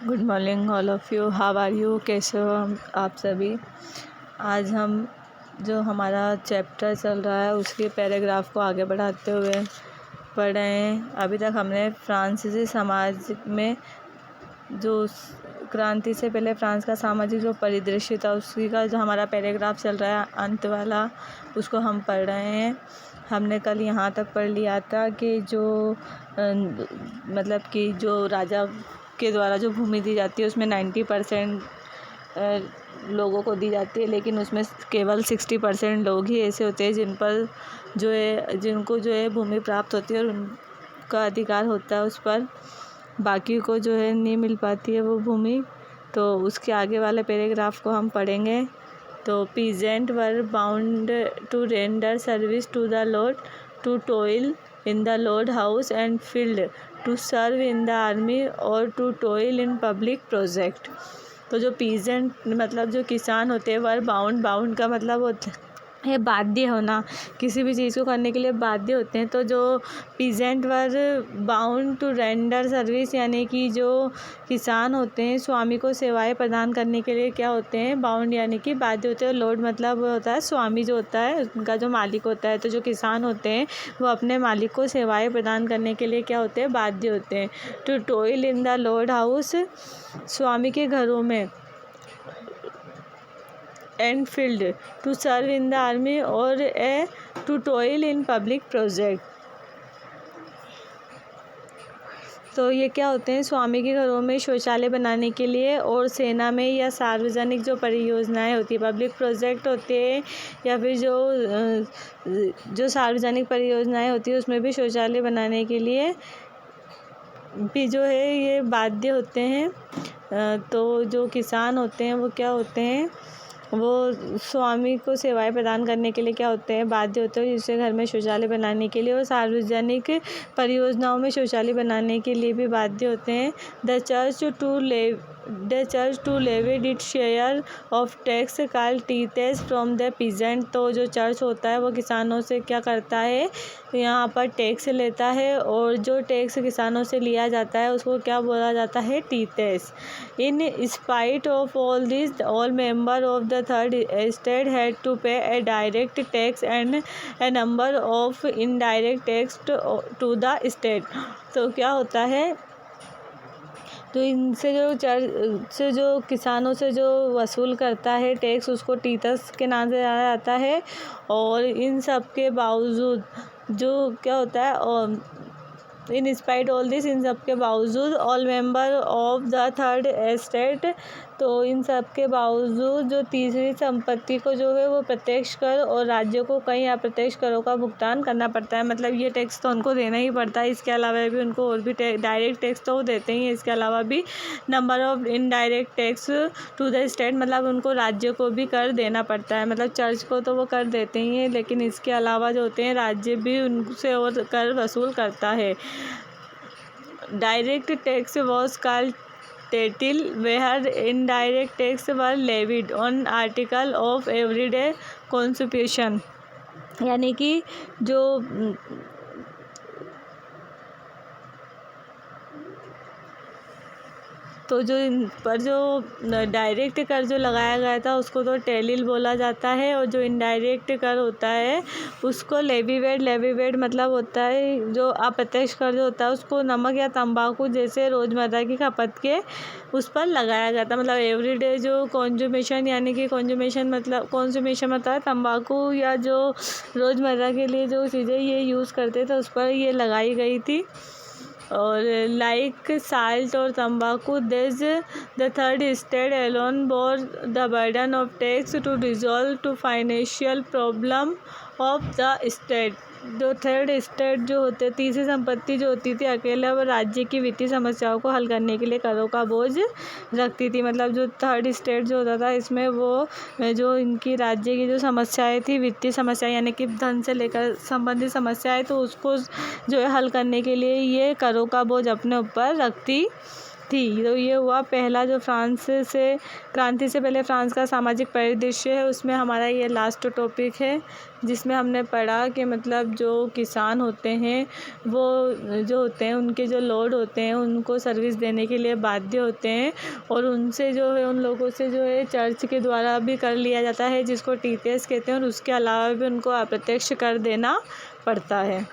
Good morning all of you, how are you, कैसे हो आप सभी। आज हम जो हमारा चैप्टर चल रहा है उसके पैराग्राफ को आगे बढ़ाते हुए पढ़ रहे हैं। अभी तक हमने फ्रांसीसी समाज में जो क्रांति से पहले फ्रांस का सामाजिक जो परिदृश्य था उसी का जो हमारा पैराग्राफ चल रहा है अंत वाला, उसको हम पढ़ रहे हैं। हमने कल यहाँ तक पढ़ लिया था कि मतलब कि जो राजा के द्वारा जो भूमि दी जाती है उसमें 90% लोगों को दी जाती है, लेकिन उसमें केवल 60% लोग ही ऐसे होते हैं जिनको भूमि प्राप्त होती है और उनका अधिकार होता है उस पर। बाकी को नहीं मिल पाती है वो भूमि। तो उसके आगे वाले पैराग्राफ को हम पढ़ेंगे। तो peasant were bound to render service to the lord, to toil in the lord house and field, to serve in the army और to toil in public project. तो जो पीजेंट मतलब जो किसान होते हैं, वर बाउंड का मतलब होता है बाध्य होना, किसी भी चीज़ को करने के लिए बाध्य होते हैं। तो जो peasant were bound to render service, यानी कि जो किसान होते हैं स्वामी को सेवाएं प्रदान करने के लिए क्या होते हैं, बाउंड यानी कि बाध्य होते हैं। लॉर्ड मतलब होता है स्वामी जो होता है, उनका जो मालिक होता है। तो जो किसान होते हैं वो अपने मालिक को सेवाएं प्रदान करने के लिए क्या होते हैं, बाध्य होते हैं। To toil in the lord house, स्वामी के घरों में, and field, to serve in the army और to toil in public project. तो ये क्या होते हैं, स्वामी के घरों में शौचालय बनाने के लिए और सेना में या सार्वजनिक जो परियोजनाएं होती है, पब्लिक प्रोजेक्ट होते हैं, या फिर जो सार्वजनिक परियोजनाएं होती है उसमें भी शौचालय बनाने के लिए भी ये बाध्य होते हैं। तो जो किसान होते हैं वो क्या होते हैं, वो स्वामी को सेवाएं प्रदान करने के लिए क्या होते हैं, बाध्य होते हैं, जिससे घर में शौचालय बनाने के लिए और सार्वजनिक परियोजनाओं में शौचालय बनाने के लिए भी बाध्य होते हैं। The church to levied it share of tax called tithes from the peasant. तो जो चर्च होता है वो किसानों से क्या करता है, यहाँ पर टैक्स लेता है, और जो टैक्स किसानों से लिया जाता है उसको क्या बोला जाता है, tithes. In spite of all this, all member of the third estate had to pay a direct tax and a number of indirect tax to the state. तो क्या होता है, तो इनसे जो किसानों से जो वसूल करता है टैक्स, उसको टीथस के नाम से जाना जाता है। और इन सब के बावजूद जो क्या होता है, और इन स्पाइट ऑल दिस, इन सब के बावजूद, all member of the third estate, तो इन सब के बावजूद जो तीसरी संपत्ति को वो प्रत्यक्ष कर और राज्य को कई अप्रत्यक्ष करों का भुगतान करना पड़ता है। मतलब ये टैक्स तो उनको देना ही पड़ता है, इसके अलावा भी उनको और भी डायरेक्ट टैक्स तो वो देते ही हैं, इसके अलावा भी number of indirect tax to the state, मतलब उनको राज्य को भी कर देना पड़ता है। मतलब चर्च को तो वो कर देते ही हैं, लेकिन इसके अलावा जो होते हैं राज्य भी उनसे और कर वसूल करता है। Direct tax was called taille, where indirect tax were levied on article of everyday consumption, यानी कि जो डायरेक्ट कर जो लगाया गया था उसको तो टेलिल बोला जाता है, और जो इनडायरेक्ट कर होता है उसको लेवीवेट मतलब होता है जो अप्रत्यक्ष कर जो होता है उसको नमक या तंबाकू जैसे रोज़मर्रा की खपत के उस पर लगाया गया था। मतलब एवरीडे जो कंज्यूमेशन, यानी कि कंज्यूमेशन मतलब है तंबाकू या जो रोज़मर्रा के लिए जो चीज़ें ये यूज़ करते थे उस पर ये लगाई गई थी। और लाइक साल्ट और तंबाकू, this the third state alone bore the burden of tax to resolve to financial problem of the state. जो थर्ड स्टेट जो होते, तीसरी संपत्ति जो होती थी, अकेले वो राज्य की वित्तीय समस्याओं को हल करने के लिए करों का बोझ रखती थी। मतलब जो थर्ड स्टेट जो होता था इसमें वो जो इनकी राज्य की जो समस्याएं थी, वित्तीय समस्याएं यानी कि धन से लेकर संबंधित समस्याएं, तो उसको हल करने के लिए ये करों का बोझ अपने ऊपर रखती थी। तो ये हुआ पहला जो फ्रांस से क्रांति से पहले फ्रांस का सामाजिक परिदृश्य है, उसमें हमारा ये लास्ट टॉपिक है, जिसमें हमने पढ़ा कि मतलब जो किसान होते हैं वो जो होते हैं उनके जो लॉर्ड होते हैं उनको सर्विस देने के लिए बाध्य होते हैं, और उनसे जो है उन लोगों से जो है चर्च के द्वारा भी कर लिया जाता है, जिसको टीथेस कहते हैं, और उसके अलावा भी उनको अप्रत्यक्ष कर देना पड़ता है।